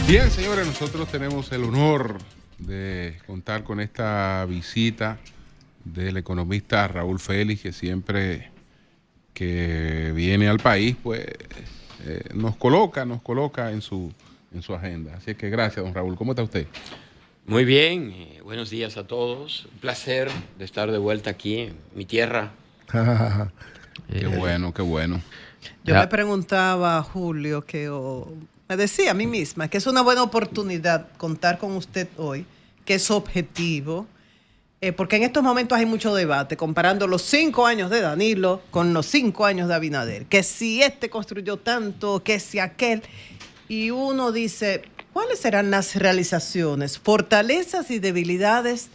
Bien, señores, nosotros tenemos el honor de contar con esta visita del economista Raúl Félix, que siempre que viene al país, pues nos coloca en su agenda. Así que gracias, don Raúl. ¿Cómo está usted? Muy bien, buenos días a todos. Un placer de estar de vuelta aquí en mi tierra. Qué bueno, qué bueno. Yo me preguntaba, Julio, me decía a mí misma que es una buena oportunidad contar con usted hoy, que es objetivo, porque en estos momentos hay mucho debate comparando los 5 años de Danilo con los 5 años de Abinader, que si este construyó tanto, que si aquel, y uno dice, ¿cuáles serán las realizaciones, fortalezas y debilidades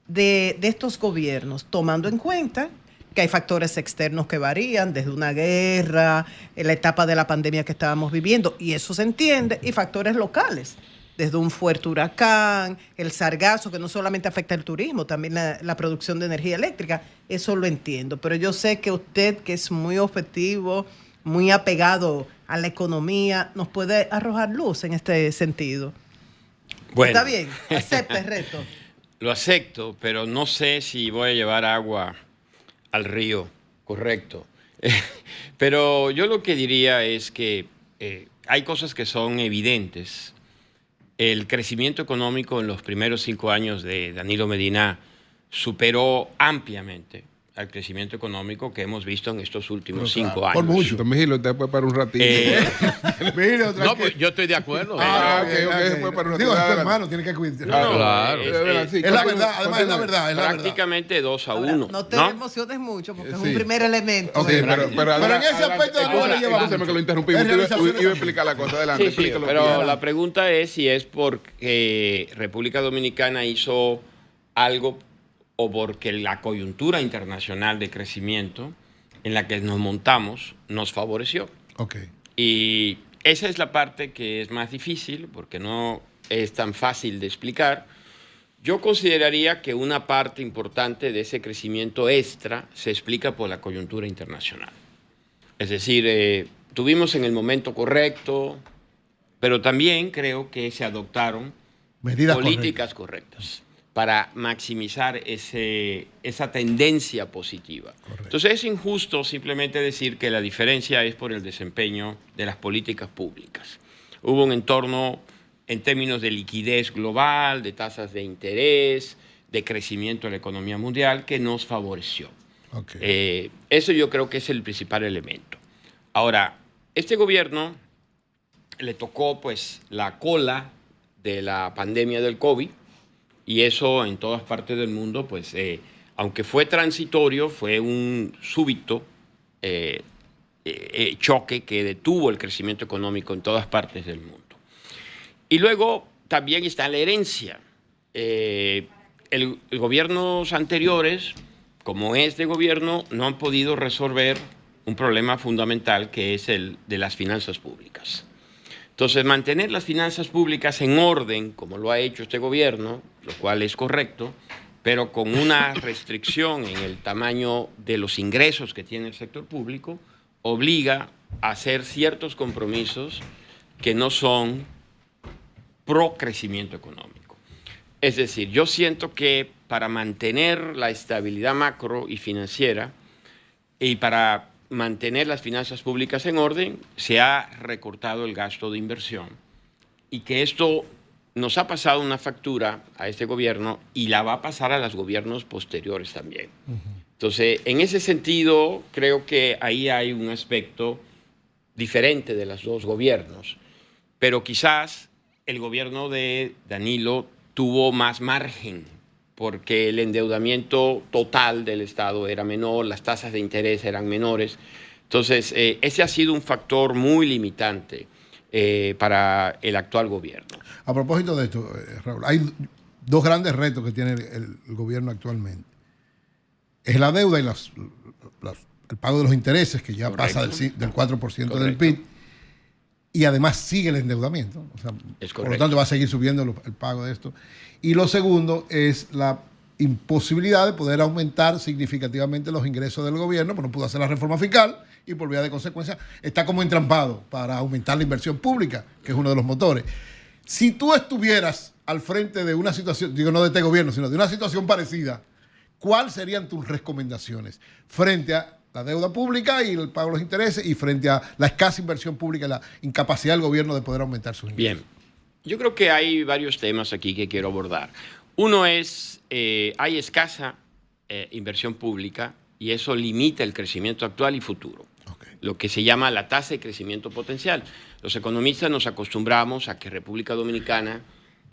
de estos gobiernos, tomando en cuenta que hay factores externos que varían, desde una guerra, en la etapa de la pandemia que estábamos viviendo, y eso se entiende, y factores locales, desde un fuerte huracán, el sargazo, que no solamente afecta el turismo, también la producción de energía eléctrica, eso lo entiendo. Pero yo sé que usted, que es muy objetivo, muy apegado a la economía, nos puede arrojar luz en este sentido. Bueno. ¿Está bien? ¿Acepta el reto? Lo acepto, pero no sé si voy a llevar agua al río, correcto. Pero yo lo que diría es que hay cosas que son evidentes. El crecimiento económico en los primeros 5 años de Danilo Medina superó ampliamente al crecimiento económico que hemos visto en estos últimos 5 años. Por mucho. Don Vigilo, usted puede para un ratito. No, pues yo estoy de acuerdo. Ok. Después para un ratito. Digo, es tu hermano, tiene que cuidar. Claro. Es la verdad, además es la verdad. Prácticamente 2-1. No te emociones mucho porque es un primer elemento. Ok, pero en ese aspecto de cómo le llevamos. Escúcheme que lo interrumpí. Iba a explicar la cosa. Adelante. Sí, pero la pregunta es si es porque República Dominicana hizo algo o porque la coyuntura internacional de crecimiento en la que nos montamos nos favoreció. Okay. Y esa es la parte que es más difícil porque no es tan fácil de explicar. Yo consideraría que una parte importante de ese crecimiento extra se explica por la coyuntura internacional. Es decir, tuvimos en el momento correcto, pero también creo que se adoptaron medidas políticas correctas para maximizar esa tendencia positiva. Correcto. Entonces es injusto simplemente decir que la diferencia es por el desempeño de las políticas públicas. Hubo un entorno en términos de liquidez global, de tasas de interés, de crecimiento de la economía mundial que nos favoreció. Okay. Eso yo creo que es el principal elemento. Ahora, este gobierno le tocó pues la cola de la pandemia del COVID, y eso en todas partes del mundo, pues, aunque fue transitorio, fue un súbito choque que detuvo el crecimiento económico en todas partes del mundo. Y luego también está la herencia. Los gobiernos anteriores, como este gobierno, no han podido resolver un problema fundamental que es el de las finanzas públicas. Entonces, mantener las finanzas públicas en orden, como lo ha hecho este gobierno, lo cual es correcto, pero con una restricción en el tamaño de los ingresos que tiene el sector público, obliga a hacer ciertos compromisos que no son pro crecimiento económico. Es decir, yo siento que para mantener la estabilidad macro y financiera y para mantener las finanzas públicas en orden, se ha recortado el gasto de inversión y que esto nos ha pasado una factura a este gobierno y la va a pasar a los gobiernos posteriores también. Entonces, en ese sentido, creo que ahí hay un aspecto diferente de los dos gobiernos, pero quizás el gobierno de Danilo tuvo más margen porque el endeudamiento total del Estado era menor, las tasas de interés eran menores. Entonces, ese ha sido un factor muy limitante para el actual gobierno. A propósito de esto, Raúl, hay 2 grandes retos que tiene el gobierno actualmente. Es la deuda y el pago de los intereses, que ya Correcto. pasa del 4% Correcto. del PIB. Y además sigue el endeudamiento. O sea, por lo tanto, va a seguir subiendo el pago de esto. Y lo segundo es la imposibilidad de poder aumentar significativamente los ingresos del gobierno, porque no pudo hacer la reforma fiscal y por vía de consecuencia está como entrampado para aumentar la inversión pública, que es uno de los motores. Si tú estuvieras al frente de una situación, digo no de este gobierno, sino de una situación parecida, ¿cuáles serían tus recomendaciones frente a la deuda pública y el pago de los intereses y frente a la escasa inversión pública y la incapacidad del gobierno de poder aumentar sus ingresos? Bien, yo creo que hay varios temas aquí que quiero abordar. Uno es, hay escasa inversión pública y eso limita el crecimiento actual y futuro. Lo que se llama la tasa de crecimiento potencial. Los economistas nos acostumbramos a que República Dominicana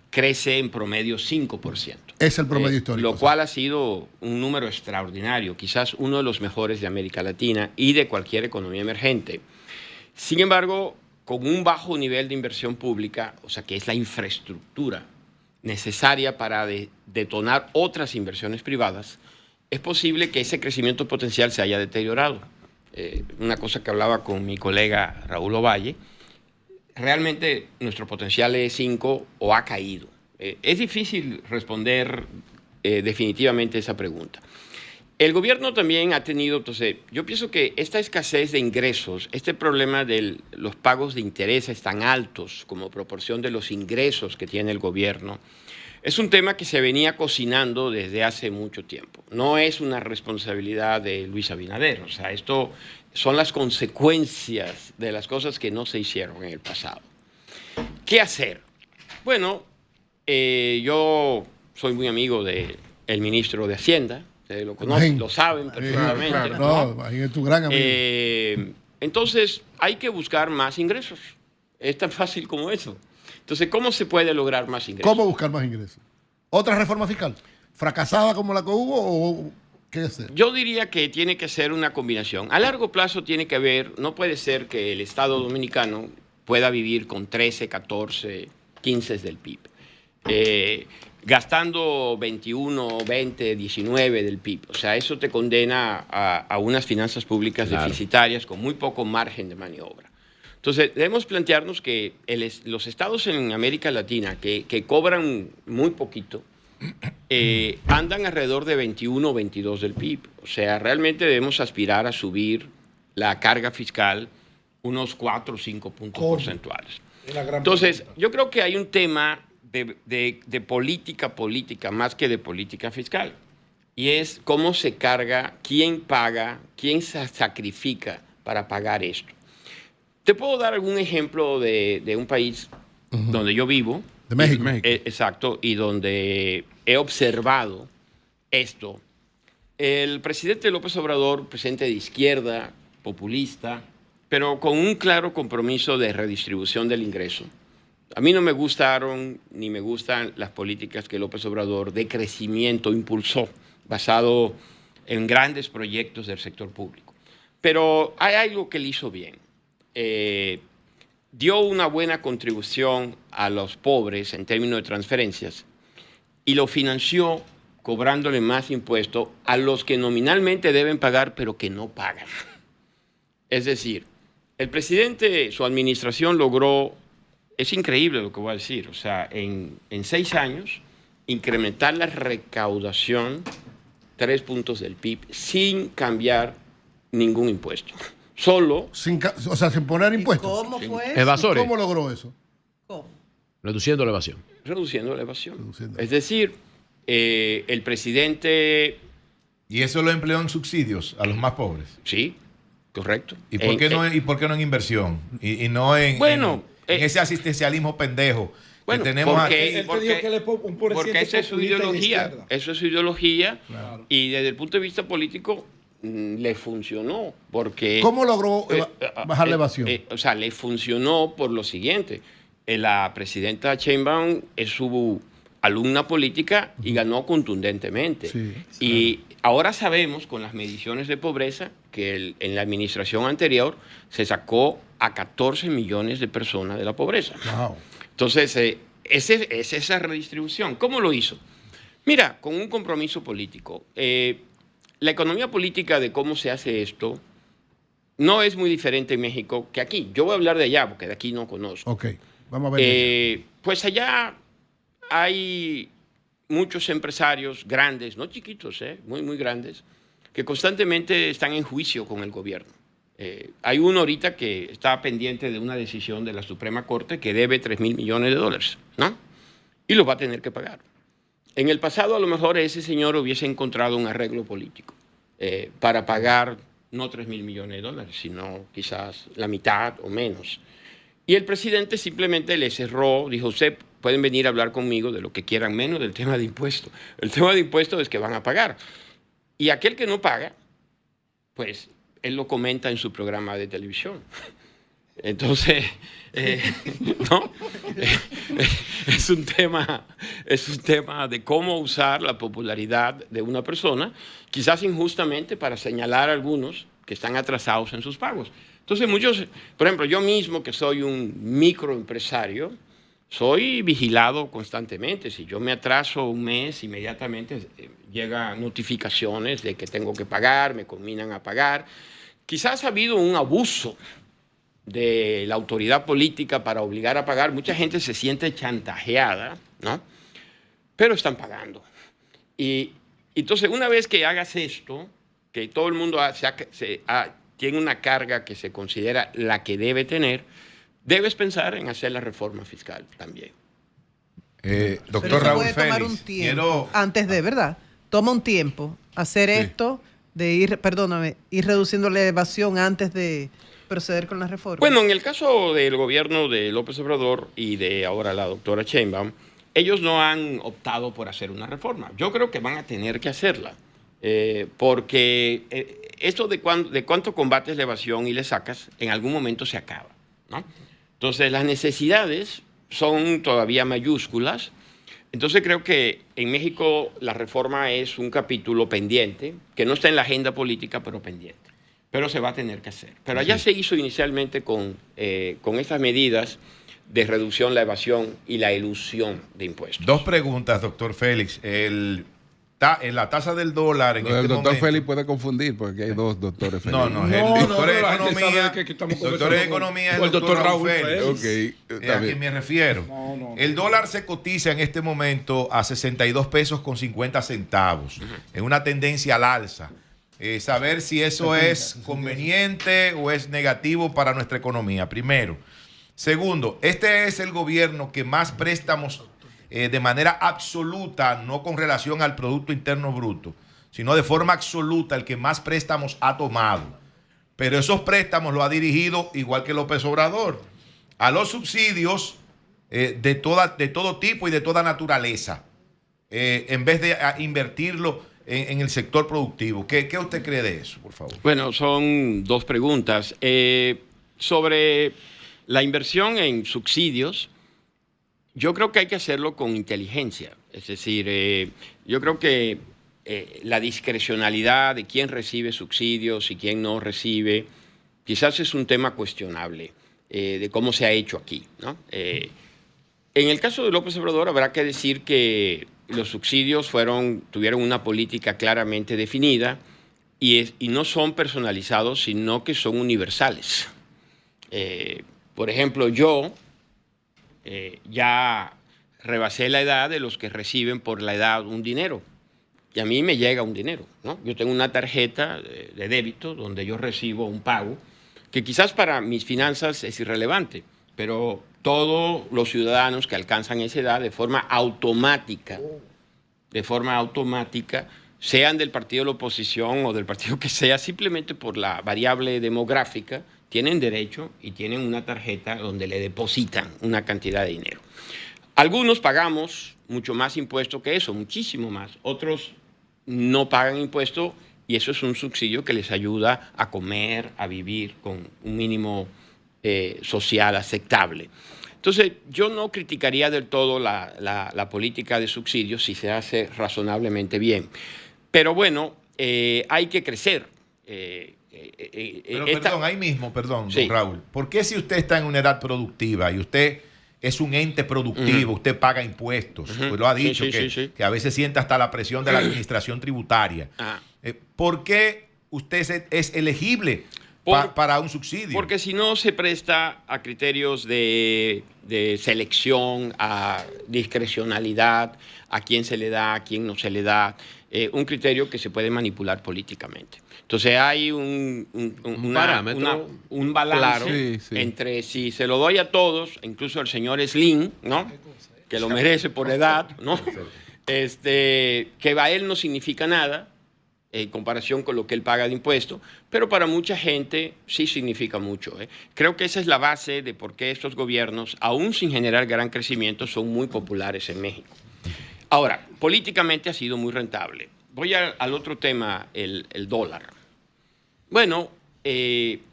crece en promedio 5%. Es el promedio histórico. Lo cual ha sido un número extraordinario, quizás uno de los mejores de América Latina y de cualquier economía emergente. Sin embargo, con un bajo nivel de inversión pública, o sea, que es la infraestructura necesaria para detonar otras inversiones privadas, es posible que ese crecimiento potencial se haya deteriorado. Una cosa que hablaba con mi colega Raúl Ovalle, realmente nuestro potencial es 5 o ha caído. Es difícil responder definitivamente esa pregunta. El gobierno también ha tenido, entonces, yo pienso que esta escasez de ingresos, este problema de los pagos de intereses tan altos como proporción de los ingresos que tiene el gobierno, es un tema que se venía cocinando desde hace mucho tiempo. No es una responsabilidad de Luis Abinader, o sea, esto son las consecuencias de las cosas que no se hicieron en el pasado. ¿Qué hacer? Bueno, yo soy muy amigo del ministro de Hacienda, ustedes lo conocen, lo saben perfectamente. Claro, no, es tu gran amigo. Entonces, hay que buscar más ingresos. Es tan fácil como eso. Entonces, ¿cómo se puede lograr más ingresos? ¿Cómo buscar más ingresos? ¿Otra reforma fiscal? ¿Fracasada como la que hubo o qué hacer? Yo diría que tiene que ser una combinación. A largo plazo tiene que haber, no puede ser que el Estado dominicano pueda vivir con 13, 14, 15 del PIB. Gastando 21, 20, 19 del PIB. O sea, eso te condena a unas finanzas públicas deficitarias con muy poco margen de maniobra. Entonces, debemos plantearnos que los estados en América Latina que cobran muy poquito andan alrededor de 21 o 22 del PIB. O sea, realmente debemos aspirar a subir la carga fiscal unos 4 o 5 puntos porcentuales. Entonces, yo creo que hay un tema de política más que de política fiscal. Y es cómo se carga, quién paga, quién se sacrifica para pagar esto. Te puedo dar algún ejemplo de un país donde yo vivo. De México. Exacto, y donde he observado esto. El presidente López Obrador, presidente de izquierda, populista, pero con un claro compromiso de redistribución del ingreso. A mí no me gustaron ni me gustan las políticas que López Obrador de crecimiento impulsó, basado en grandes proyectos del sector público. Pero hay algo que él hizo bien. Dio una buena contribución a los pobres en términos de transferencias y lo financió cobrándole más impuestos a los que nominalmente deben pagar pero que no pagan. Es decir, el presidente, su administración logró, es increíble lo que voy a decir, o sea, en 6 años incrementar la recaudación 3 puntos del PIB sin cambiar ningún impuesto. Solo. Sin poner impuestos. ¿Cómo fue eso? Evasores. ¿Cómo logró eso? ¿Cómo? Reduciendo la evasión. Reduciendo la evasión. Es decir, el presidente... ¿Y eso lo empleó en subsidios a los más pobres? Sí, correcto. ¿Y por qué no en inversión? Y no en ese asistencialismo pendejo que tenemos aquí. Porque esa es su ideología. Eso es su ideología. Claro. Y desde el punto de vista político le funcionó. Porque, ¿cómo logró bajar la evasión? O sea, le funcionó por lo siguiente. La presidenta Sheinbaum es su alumna política y ganó contundentemente. Sí, y ahora sabemos, con las mediciones de pobreza, que en la administración anterior se sacó a 14 millones de personas de la pobreza. Wow. Entonces, es esa redistribución. ¿Cómo lo hizo? Mira, con un compromiso político. La economía política de cómo se hace esto no es muy diferente en México que aquí. Yo voy a hablar de allá, porque de aquí no conozco. Ok, vamos a ver. Pues allá hay muchos empresarios grandes, no chiquitos, muy, muy grandes, que constantemente están en juicio con el gobierno. Hay uno ahorita que está pendiente de una decisión de la Suprema Corte que debe $3.000 millones, ¿no? Y lo va a tener que pagar. En el pasado, a lo mejor, ese señor hubiese encontrado un arreglo político para pagar no $3.000 millones, sino quizás la mitad o menos. Y el presidente simplemente le cerró, dijo, usted pueden venir a hablar conmigo de lo que quieran, menos del tema de impuestos. El tema de impuestos es que van a pagar. Y aquel que no paga, pues él lo comenta en su programa de televisión. Entonces, ¿no? Es un tema de cómo usar la popularidad de una persona, quizás injustamente para señalar a algunos que están atrasados en sus pagos. Entonces muchos, por ejemplo, yo mismo que soy un microempresario, soy vigilado constantemente. Si yo me atraso un mes, inmediatamente llegan notificaciones de que tengo que pagar, me combinan a pagar. Quizás ha habido un abuso de la autoridad política para obligar a pagar. Mucha gente se siente chantajeada, ¿no? Pero están pagando. Y entonces, una vez que hagas esto, que todo el mundo tiene una carga que se considera la que debe tener, debes pensar en hacer la reforma fiscal también. Doctor Raúl Félix, tomar un tiempo antes de, ¿verdad? Toma un tiempo hacer esto, de ir reduciendo la evasión antes de proceder con la reforma. Bueno, en el caso del gobierno de López Obrador y de ahora la doctora Sheinbaum, ellos no han optado por hacer una reforma. Yo creo que van a tener que hacerla, porque esto de cuánto combates la evasión y le sacas, en algún momento se acaba, ¿no? Entonces, las necesidades son todavía mayúsculas. Entonces, creo que en México la reforma es un capítulo pendiente, que no está en la agenda política, pero pendiente. Pero se va a tener que hacer. Pero allá se hizo inicialmente con estas medidas de reducción de la evasión y la elusión de impuestos. Dos preguntas, doctor Félix. En la tasa del dólar en este momento... El doctor Félix puede confundir porque hay dos doctores Félix. El doctor de Economía es el doctor Raúl Félix. ¿A quién me refiero? El dólar se cotiza en este momento a 62 pesos con 50 centavos. Es una tendencia al alza. Saber si eso es conveniente o es negativo para nuestra economía, primero. Segundo, este es el gobierno que más préstamos de manera absoluta, no con relación al Producto Interno Bruto, sino de forma absoluta, el que más préstamos ha tomado. Pero esos préstamos lo ha dirigido, igual que López Obrador, a los subsidios de todo tipo y de toda naturaleza, en vez de invertirlo en el sector productivo. ¿Qué usted cree de eso, por favor? Bueno, son dos preguntas. Sobre la inversión en subsidios, yo creo que hay que hacerlo con inteligencia. Es decir, yo creo que la discrecionalidad de quién recibe subsidios y quién no recibe, quizás es un tema cuestionable de cómo se ha hecho aquí, ¿no? En el caso de López Obrador habrá que decir que los subsidios tuvieron una política claramente definida y no son personalizados, sino que son universales. Por ejemplo, yo ya rebasé la edad de los que reciben por la edad un dinero. Y a mí me llega un dinero, ¿no? Yo tengo una tarjeta de débito donde yo recibo un pago que quizás para mis finanzas es irrelevante, pero todos los ciudadanos que alcanzan esa edad de forma automática, sean del partido de la oposición o del partido que sea, simplemente por la variable demográfica, tienen derecho y tienen una tarjeta donde le depositan una cantidad de dinero. Algunos pagamos mucho más impuesto que eso, muchísimo más. Otros no pagan impuesto y eso es un subsidio que les ayuda a comer, a vivir con un mínimo social aceptable. Entonces, yo no criticaría del todo la política de subsidios si se hace razonablemente bien. Pero bueno, hay que crecer. Perdón, sí. Don Raúl. ¿Por qué si usted está en una edad productiva y usted es un ente productivo, usted paga impuestos? Pues lo ha dicho, que a veces siente hasta la presión de la administración tributaria. ¿Por qué usted es elegible para un subsidio? Porque si no se presta a criterios de selección, a discrecionalidad, a quién se le da, a quién no se le da. un criterio que se puede manipular políticamente. Entonces hay un balance entre si se lo doy a todos, incluso al señor Slim, ¿no? Que lo merece por edad, ¿no? Que a él no significa nada en comparación con lo que él paga de impuestos, pero para mucha gente sí significa mucho. Creo que esa es la base de por qué estos gobiernos, aún sin generar gran crecimiento, son muy populares en México. Ahora, políticamente ha sido muy rentable. Voy al otro tema, el dólar. Bueno,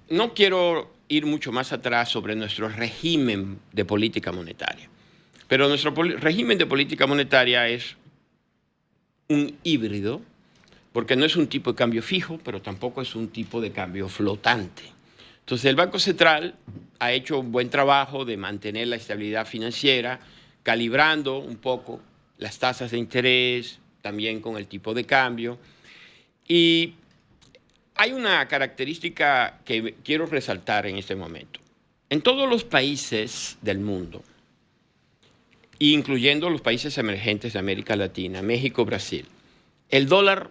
no quiero ir mucho más atrás sobre nuestro régimen de política monetaria, pero nuestro régimen de política monetaria es un híbrido, porque no es un tipo de cambio fijo, pero tampoco es un tipo de cambio flotante. Entonces, el Banco Central ha hecho un buen trabajo de mantener la estabilidad financiera, calibrando un poco las tasas de interés, también con el tipo de cambio. Y hay una característica que quiero resaltar en este momento. En todos los países del mundo, incluyendo los países emergentes de América Latina, México, Brasil, el dólar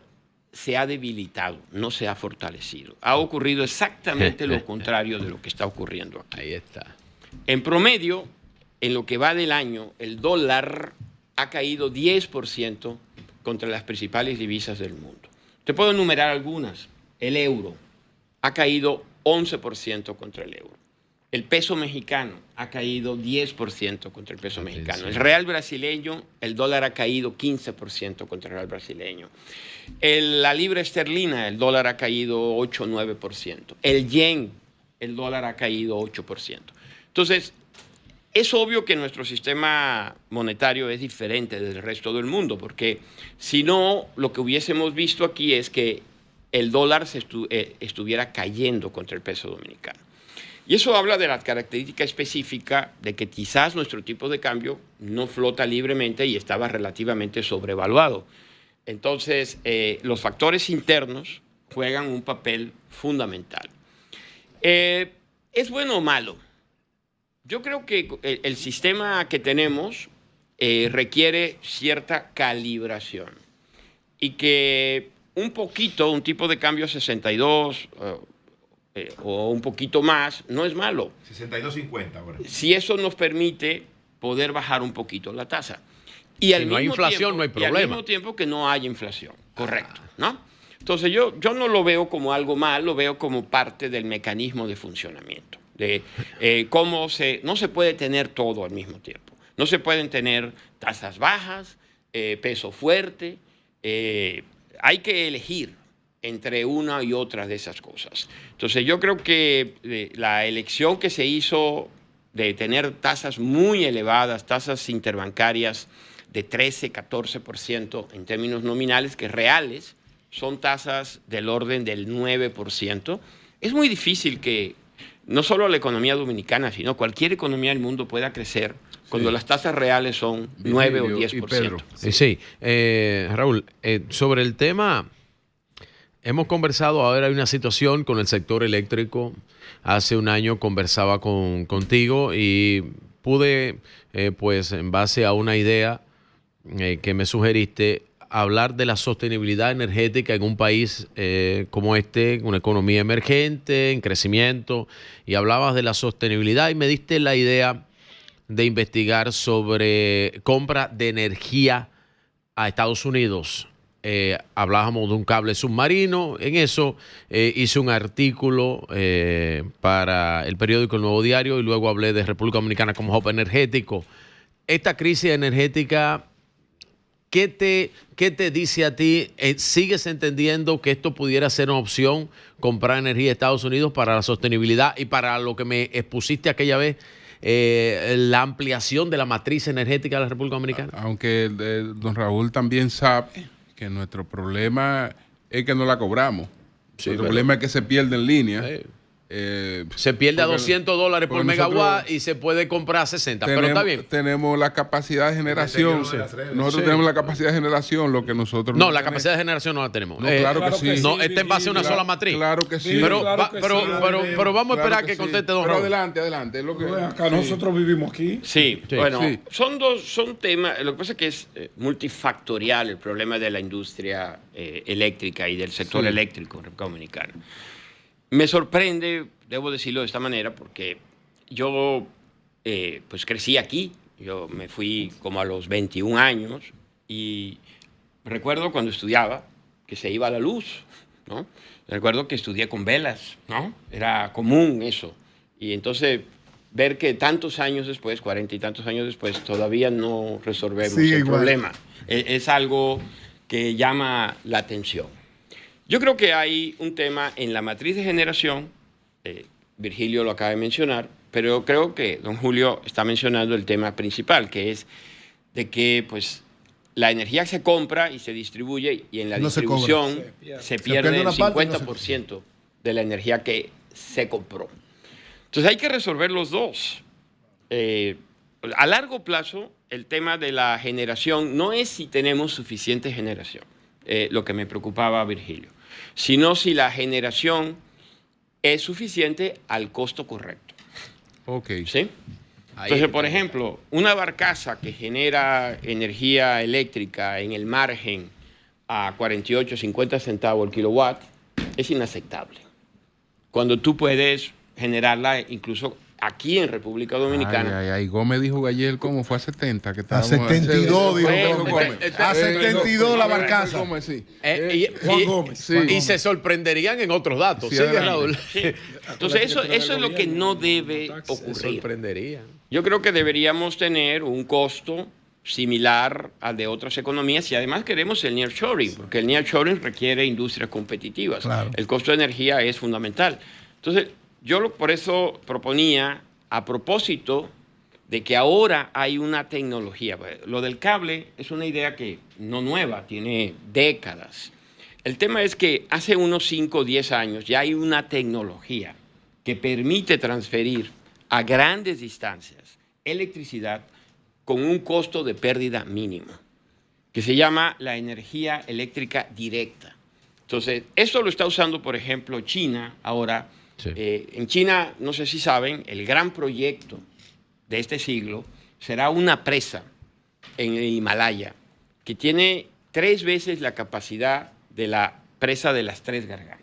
se ha debilitado, no se ha fortalecido. Ha ocurrido exactamente lo contrario de lo que está ocurriendo aquí. Ahí está. En promedio, en lo que va del año, el dólar ha caído 10% contra las principales divisas del mundo. Te puedo enumerar algunas. El euro ha caído 11% contra el euro. El peso mexicano ha caído 10% contra el peso mexicano. El real brasileño, el dólar ha caído 15% contra el real brasileño. La libra esterlina, el dólar ha caído 8 o 9%. El yen, el dólar ha caído 8%. Entonces, es obvio que nuestro sistema monetario es diferente del resto del mundo, porque si no, lo que hubiésemos visto aquí es que el dólar estuviera cayendo contra el peso dominicano. Y eso habla de la característica específica de que quizás nuestro tipo de cambio no flota libremente y estaba relativamente sobrevaluado. Entonces, los factores internos juegan un papel fundamental. ¿Es bueno o malo? Yo creo que el sistema que tenemos requiere cierta calibración y que un tipo de cambio 62 o un poquito más, no es malo. 62.50 ahora. Si eso nos permite poder bajar un poquito la tasa. Y si no hay inflación, no hay problema. Y al mismo tiempo que no hay inflación, correcto, ¿no? Entonces yo no lo veo como algo mal, lo veo como parte del mecanismo de funcionamiento. De cómo no se puede tener todo al mismo tiempo. No se pueden tener tasas bajas, peso fuerte. Hay que elegir entre una y otra de esas cosas. Entonces yo creo que la elección que se hizo de tener tasas muy elevadas, tasas interbancarias de 13, 14% en términos nominales, que reales son tasas del orden del 9%, es muy difícil que no solo la economía dominicana, sino cualquier economía del mundo pueda crecer cuando las tasas reales son 9 o 10%. Sí, Raúl, sobre el tema, hemos conversado, ahora hay una situación con el sector eléctrico. Hace un año conversaba contigo y pude, pues en base a una idea que me sugeriste, hablar de la sostenibilidad energética en un país como este, una economía emergente, en crecimiento, y hablabas de la sostenibilidad y me diste la idea de investigar sobre compra de energía a Estados Unidos. Hablábamos de un cable submarino. En eso hice un artículo para el periódico El Nuevo Diario y luego hablé de República Dominicana como hub energético. Esta crisis energética, ¿qué te dice a ti? ¿Sigues entendiendo que esto pudiera ser una opción, comprar energía de Estados Unidos para la sostenibilidad y para lo que me expusiste aquella vez, la ampliación de la matriz energética de la República Dominicana? Aunque don Raúl también sabe que nuestro problema es que no la cobramos. Sí, el problema es que se pierde en línea. Sí. se pierde a $200 por megawatt y se puede comprar a 60, pero está bien. Tenemos la capacidad de generación. Nosotros tenemos la capacidad de generación, lo que nosotros no la capacidad de generación no la tenemos. No, claro que sí. No, está en base a una sola matriz. Claro que sí. Pero vamos a esperar que conteste don Raúl. Adelante. Es lo que, acá nosotros vivimos aquí. Sí, bueno, son temas, lo que pasa es que es multifactorial el problema de la industria eléctrica y del sector eléctrico en República Dominicana. Me sorprende, debo decirlo de esta manera, porque yo pues crecí aquí. Yo me fui como a los 21 años y recuerdo cuando estudiaba que se iba a la luz, ¿no? Recuerdo que estudié con velas, ¿no? Era común eso. Y entonces ver que tantos años después, 40 y tantos años después, todavía no resolvemos el problema. Es algo que llama la atención. Yo creo que hay un tema en la matriz de generación, Virgilio lo acaba de mencionar, pero creo que don Julio está mencionando el tema principal, que es de que pues, la energía se compra y se distribuye y en la distribución se pierde el 50% de la energía que se compró. Entonces hay que resolver los dos. A largo plazo, el tema de la generación no es si tenemos suficiente generación, lo que me preocupaba a Virgilio, sino si la generación es suficiente al costo correcto. Ok. ¿Sí? Entonces, por ejemplo, una barcaza que genera energía eléctrica en el margen a 48, 50 centavos el kilowatt es inaceptable. Cuando tú puedes generarla incluso aquí en República Dominicana. Gómez dijo ayer cómo fue a 70. Que a 72 dijo Gómez. A 72 la barcaza. Juan Gómez. Sí. Y se sorprenderían en otros datos. Sí, Sigue, Raúl. Sí. Entonces eso es lo que no debe ocurrir. Se sorprenderían. Yo creo que deberíamos tener un costo similar al de otras economías y además queremos el nearshoring, porque el nearshoring requiere industrias competitivas. Claro. El costo de energía es fundamental. Entonces, yo por eso proponía, a propósito de que ahora hay una tecnología. Lo del cable es una idea que no nueva, tiene décadas. El tema es que hace unos 5 o 10 años ya hay una tecnología que permite transferir a grandes distancias electricidad con un costo de pérdida mínimo, que se llama la energía eléctrica directa. Entonces, esto lo está usando, por ejemplo, China ahora. Sí. En China, no sé si saben, el gran proyecto de este siglo será una presa en el Himalaya que tiene 3 veces la capacidad de la presa de las 3 gargantas.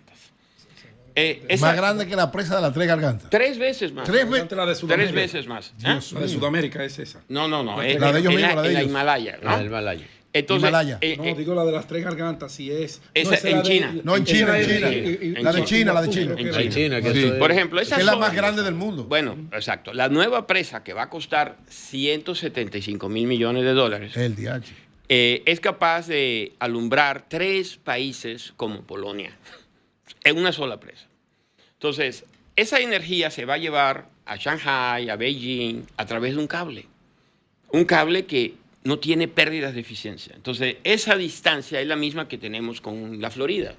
Más grande que la presa de las 3 gargantas. 3 veces más. 3 veces. La de Sudamérica. 3 veces más. La de Sudamérica es esa. No. La de ellos mismos, la de ellos. La Himalaya, ¿no? La del Himalaya. Entonces, no, digo la de las 3 gargantas, si es. Esa en China. No, en China. La de China. En China, que sí. Por ejemplo, esa es la más grande del mundo. Bueno, exacto. La nueva presa que va a costar $175 mil millones de dólares. El DH. Es capaz de alumbrar 3 países como Polonia en una sola presa. Entonces, esa energía se va a llevar a Shanghai, a Beijing, a través de un cable. Un cable que no tiene pérdidas de eficiencia. Entonces, esa distancia es la misma que tenemos con la Florida.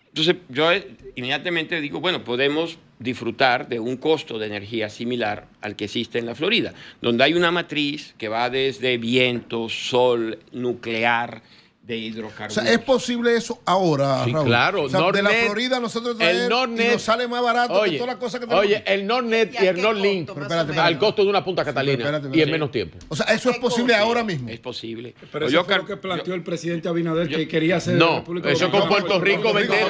Entonces, yo inmediatamente digo, bueno, podemos disfrutar de un costo de energía similar al que existe en la Florida, donde hay una matriz que va desde viento, sol, nuclear, de hidrocarburos. O sea, ¿es posible eso ahora, sí, Raúl? claro. O sea, de la Florida nosotros traemos y nos sale más barato que todas las cosas que tenemos. Oye, el NordNet y el NordLink al costo de una Punta Catalina y en menos tiempo. O sea, ¿eso es posible ahora mismo? Es posible. Pero eso fue lo que planteó el presidente Abinader, que quería hacer la República Dominicana. Eso con Puerto Rico venderle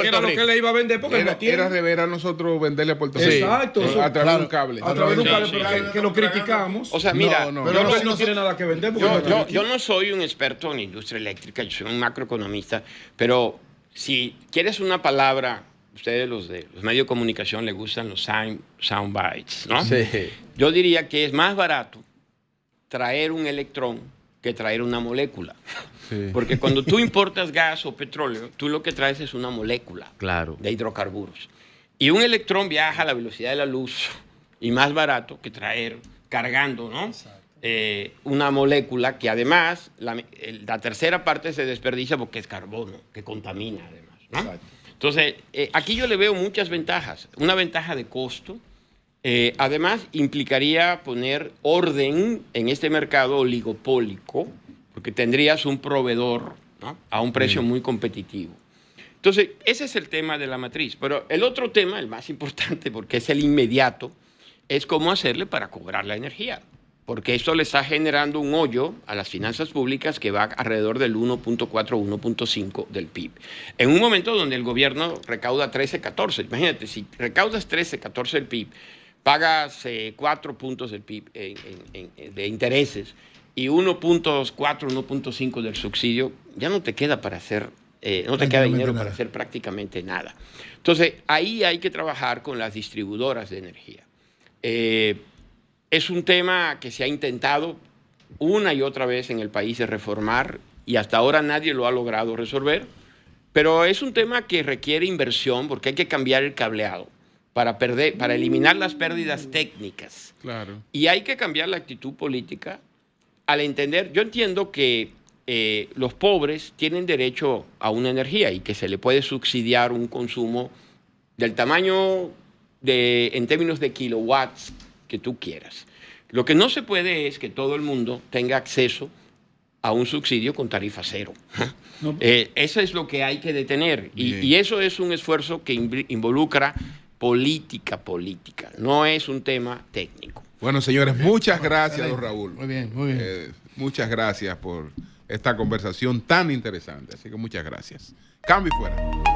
que era lo que le iba a vender porque no tiene. Era de ver a nosotros venderle a Puerto Rico. Exacto. A través de un cable. A través de un cable, que lo criticamos. O sea, mira, pero no tiene nada que vender. Yo no soy un experto en industria eléctrica. Soy un macroeconomista, pero si quieres una palabra, ustedes los de los medios de comunicación les gustan los sound bites, ¿no? Sí. Yo diría que es más barato traer un electrón que traer una molécula. Sí. Porque cuando tú importas gas o petróleo, tú lo que traes es una molécula de hidrocarburos. Y un electrón viaja a la velocidad de la luz y más barato que traer cargando, ¿no? Una molécula que además la tercera parte se desperdicia porque es carbono, que contamina además, ¿no? Entonces, aquí yo le veo muchas ventajas. Una ventaja de costo. Además, implicaría poner orden en este mercado oligopólico, porque tendrías un proveedor, ¿no?, a un precio muy competitivo. Entonces, ese es el tema de la matriz. Pero el otro tema, el más importante, porque es el inmediato, es cómo hacerle para cobrar la energía. Porque esto le está generando un hoyo a las finanzas públicas que va alrededor del 1.4, 1.5 del PIB. En un momento donde el gobierno recauda 13, 14. Imagínate, si recaudas 13, 14 del PIB, pagas 4 puntos del PIB de intereses y 1.4, 1.5 del subsidio, ya no te queda para hacer, no te queda dinero para hacer prácticamente nada. Entonces, ahí hay que trabajar con las distribuidoras de energía. Es un tema que se ha intentado una y otra vez en el país de reformar y hasta ahora nadie lo ha logrado resolver, pero es un tema que requiere inversión porque hay que cambiar el cableado para eliminar las pérdidas técnicas. Claro. Y hay que cambiar la actitud política al entender, yo entiendo que los pobres tienen derecho a una energía y que se le puede subsidiar un consumo del tamaño en términos de kilowatts que tú quieras. Lo que no se puede es que todo el mundo tenga acceso a un subsidio con tarifa cero. No. Eso es lo que hay que detener. Y eso es un esfuerzo que involucra política, no es un tema técnico. Bueno, señores, muchas gracias, don Raúl. Muy bien, muy bien. Muchas gracias por esta conversación tan interesante. Así que muchas gracias. Cambio y fuera.